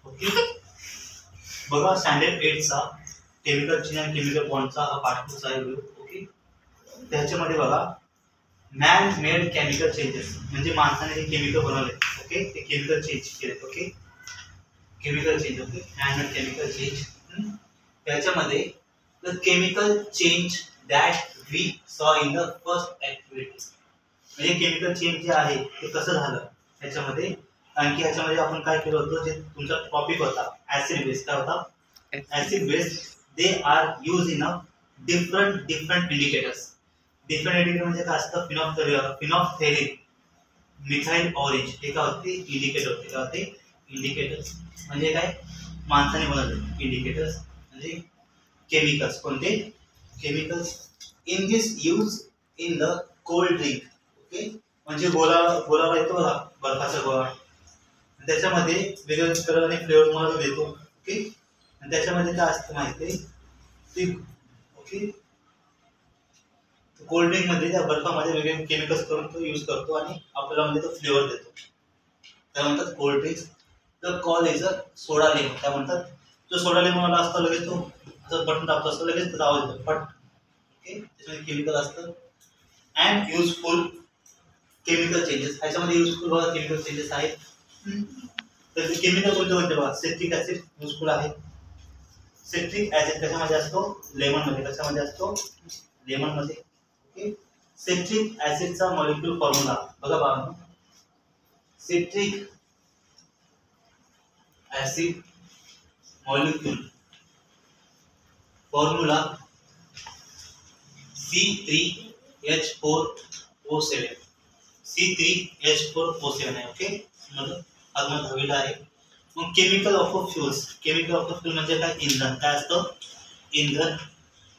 Okay, बघा standard 8 चा chemical chain आणि केमिकल बॉन्डचा हा पार्ट आहे व्हिडिओ. ओके, त्याच्यामध्ये बघा मॅन मेड केमिकल चेंजेस, म्हणजे माणसाने हे केमिकल बनवले. ओके, ते केमिकल चेंज केले. Okay, chemical change. Okay, man made chemical change. त्याच्यामध्ये the chemical change that we saw in the first activity, म्हणजे केमिकल चेंज जे आहे ते कसं झालं त्याच्यामध्ये. आणखी याच्यामध्ये आपण काय केलं होतं, जे तुमचा टॉपिक होता ऍसिड बेस. काय होता? Acid base. They are use in a different indicators. Different indicator म्हणजे काय असतं? फिनॉल्फ्थेलिन, मिथाइल ऑरेंज, हे काय होते? इंडिकेटर होते. काय होते? इंडिकेटर्स. म्हणजे काय? माणसाने बनवले इंडिकेटर्स म्हणजे केमिकल्स. कोणते? Chemicals. In this use in the cold drink. Okay, म्हणजे गोला येतो बघा, बर्फाचा गोळा, त्याच्यामध्ये वेगवेगळे कलर आणि फ्लेवर तुम्हाला देतो. ओके, आणि त्याच्यामध्ये काय असतं माहिती आहे? ओके, कोल्ड ड्रिंक मध्ये त्या बर्फामध्ये वेगवेगळे केमिकल्स करून तो यूज करतो आणि आपल्याला म्हणजे तो फ्लेवर देतो. त्या म्हणतात cold drinks. The call is a soda lemon. काय म्हणतात? जो सोडा लेमन असतो लगेच तो असं बटन दाबतो असतो, लगेच त्याचा आवाज येतो पट. ओके, त्याच्यामध्ये केमिकल असतं. And useful chemical changes. ह्याच्यामध्ये युजफुल बघा केमिकल चेंजेस आहेत. तर केमिकल कोणते बघा? सिट्रिक ऍसिड युजफुल आहे. सिट्रिक ऍसिड कशामध्ये असतो? लेमन मध्ये. कशामध्ये असतो? लेमन मध्ये. ओके, सिट्रिक ऍसिडचा मॉलिक्यूल फॉर्म्युला बघा बाळांनो. Citric acid molecule formula C3H4O7. C3H4O7 आहे. ओके, अजून दहावीला आहे. मग chemical of a fuels. Chemical of a fuel म्हणजे काय? इंधन. काय असतं? इंधन.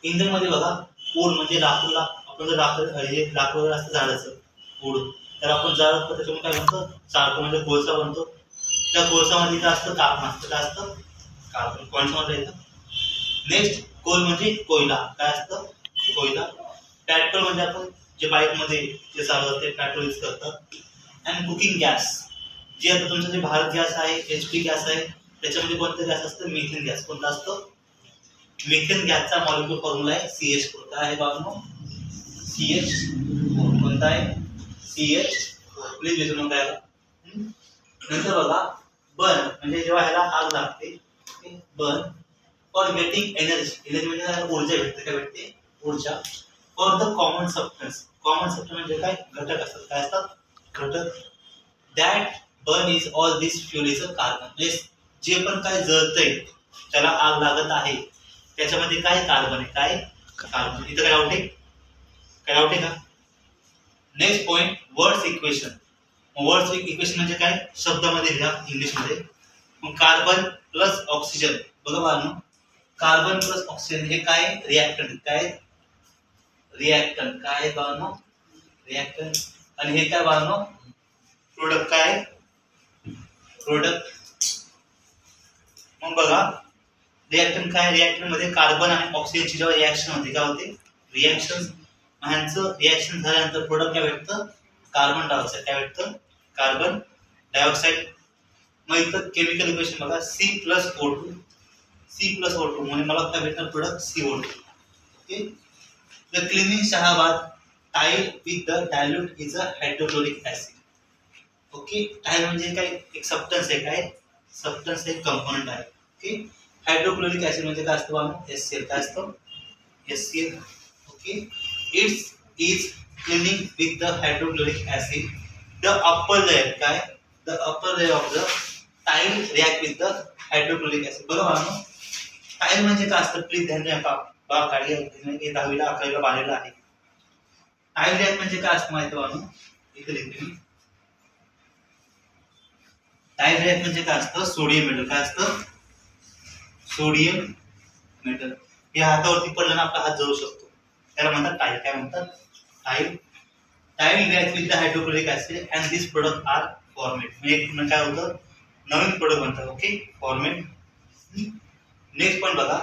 इंधन मध्ये बघा वूड म्हणजे लाकूडला आपण जर लाकूड असतं झाडाचं वूड, तर आपण जाळतो त्याच्यामुळे काय बनतं? चाळतो म्हणजे कोळसा बनतो. त्या कोळसामध्ये काय असतं? कार्बन असतं. काय असतं? कार्बन. कोळशामध्ये येतं. नेक्स्ट कोल म्हणजे कोयला. काय असतं? कोयला. पेट्रोल म्हणजे आपण जे बाईक मध्ये जे चालवतात ते पेट्रोल यूज करतात. अँड कुकिंग गॅस, जे आता तुमचं जे भारत गॅस आहे, HP गॅस आहे, त्याच्यामध्ये कोणतं गॅस असतं? Methane gas. कोणतं असतं? मिथेन गॅसचा मॉलिक्यूल फॉर्म्युला आहे CH4. काय आहे बाळांनो? CH4. कोणता आहे? CH4. प्लीज विसरू नका याला. नंतर बघा बर्न, म्हणजे जेव्हा ह्याला आग लागते, burn for getting energy. Energy म्हणजे ऊर्जा भेटते. काय भेटते? ऊर्जा. For the common substance. Common substance म्हणजे काय? घटक असतात. काय असतात? घटक. That burn is all this fuel is a carbon. म्हणजे जे पण काय जळतंय, त्याला आग लागत आहे, त्याच्यामध्ये काय? कार्बन आहे. काय? कार्बन. इथं काय डाऊट आहे? काय डाऊट आहे का? Next point, words equation. Words equation म्हणजे काय? शब्दामध्ये लिहा इंग्लिशमध्ये. मग कार्बन प्लस ऑक्सिजन. बघा बाळांनो, कार्बन प्लस ऑक्सिजन हे काय? रिॲक्टंट. काय? रिॲक्टंट. काय बाळांनो? रिॲक्टंट. आणि हे काय बाळांनो? प्रोडक्ट. काय? प्रोडक्ट. मग बघा रिॲक्टंट काय? रिॲक्टंट मध्ये कार्बन आणि ऑक्सिजनची जेव्हा रिॲक्शन होते, काय होते? रिॲक्शन. ह्यांचं रिॲक्शन झाल्यानंतर प्रोडक्ट काय भेटतं? Carbon dioxide. काय भेटतं? Carbon dioxide. मग इथं केमिकल इक्वेशन बघा C+O2. C+O2 म्हणजे मला काय भेटणार? Product CO2. Okay, the cleaning Shahabad tile with the dilute is a hydrochloric acid. Okay, tile म्हणजे काय? एक सबस्टन्स आहे. काय? सबस्टन्स एक कंपोनंट आहे. ओके, हायड्रोक्लोरिक ऍसिड म्हणजे काय असतं? HCl. काय असतं? HCl. Okay, it's is cleaning with the hydrochloric acid. The upper layer. काय? The upper layer of the tile react with the hydrochloric acid. बरोबर ना? टाईल म्हणजे काय असतं? प्लीज ध्यान द्या. बघा काढी 10वीला 11वीला बाहेरला आहे. टाईल रिॲक्ट म्हणजे काय असतं माहिती आहे? इथे लिहिते मी. टाईल रिॲक्ट म्हणजे काय असतं? Sodium metal. काय असतं? Sodium metal. हे हातावरती पडलं ना आपला हात जळू शकतो, त्याला म्हणतात टाईल. काय म्हणतात? Tile. Tile react with the hydrochloric acid and this product are formed. म्हणजे काय होतं? नवीन प्रोडक्ट बनतात. Okay, formed. नेक्स्ट पॉइंट बघा,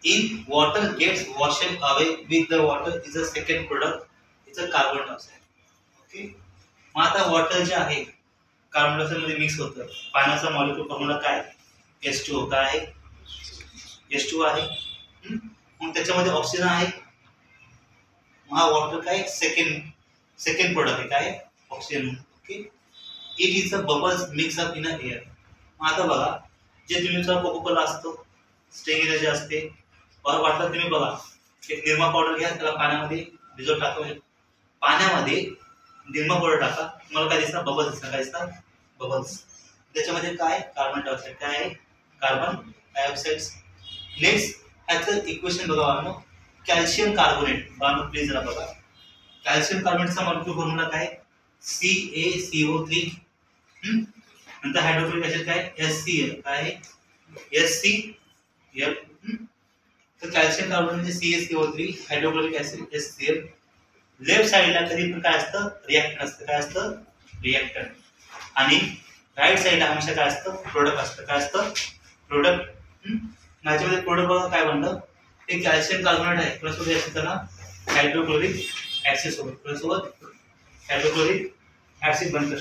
in water gets washed away with the water is a second product is a carbon dioxide. Okay, मग आता water जे आहे कार्बन डायऑक्साईड मध्ये मिक्स होतं. पाण्याचा मॉलिक्यूल फॉर्म्युला काय? H2O काय आहे H2O आहे. मग त्याच्यामध्ये ऑक्सिजन आहे. हा वॉटर काय सेकंड प्रोडक्ट आहे काय oxygen. Okay. It is a bubbles mix up in a air. आता बघा जे तुम्ही कोको कोला असतो स्टेंग जे असते बरं वाटलं तुम्ही बघा एक निरमा पावडर घ्या त्याला पाण्यामध्ये भिजवून टाका. पाण्यामध्ये निरमा पावडर टाका तुम्हाला काय दिसणार बबल्स दिसणार. काय दिसणार बबल्स. त्याच्यामध्ये काय कार्बन डायऑक्साईड काय आहे कार्बन डायऑक्साईड. नेक्स्ट ह्याचं इक्वेशन बघा बाळांनो कॅल्शियम कार्बोनेट. बाळांनो प्लीज जरा बघा कॅल्शियम कार्बोनेटचा मॉलिक्यूल फॉर्म्युला काय CaCO3. नंतर हायड्रोक्लोरिक ऍसिड काय HCl काय आहे HCl. तर calcium carbonate CaCO3 hydrochloric acid HCl. Left साइडला कधी पण काय असतं रिएक्टंट असतं. काय असतं रिएक्टंट. आणि राईट साइडला हमेशा काय असतं प्रोडक्ट असतं. काय असतं प्रोडक्ट. माझ्यामध्ये प्रोडक्ट बघा काय बनलं ते कॅल्शियम कार्बोनेट आहे प्लस सोबत त्याला हायड्रोक्लोरिक ऍसिड सोबत प्लस सोबत हायड्रोक्लोरिक ऍसिड बनतं.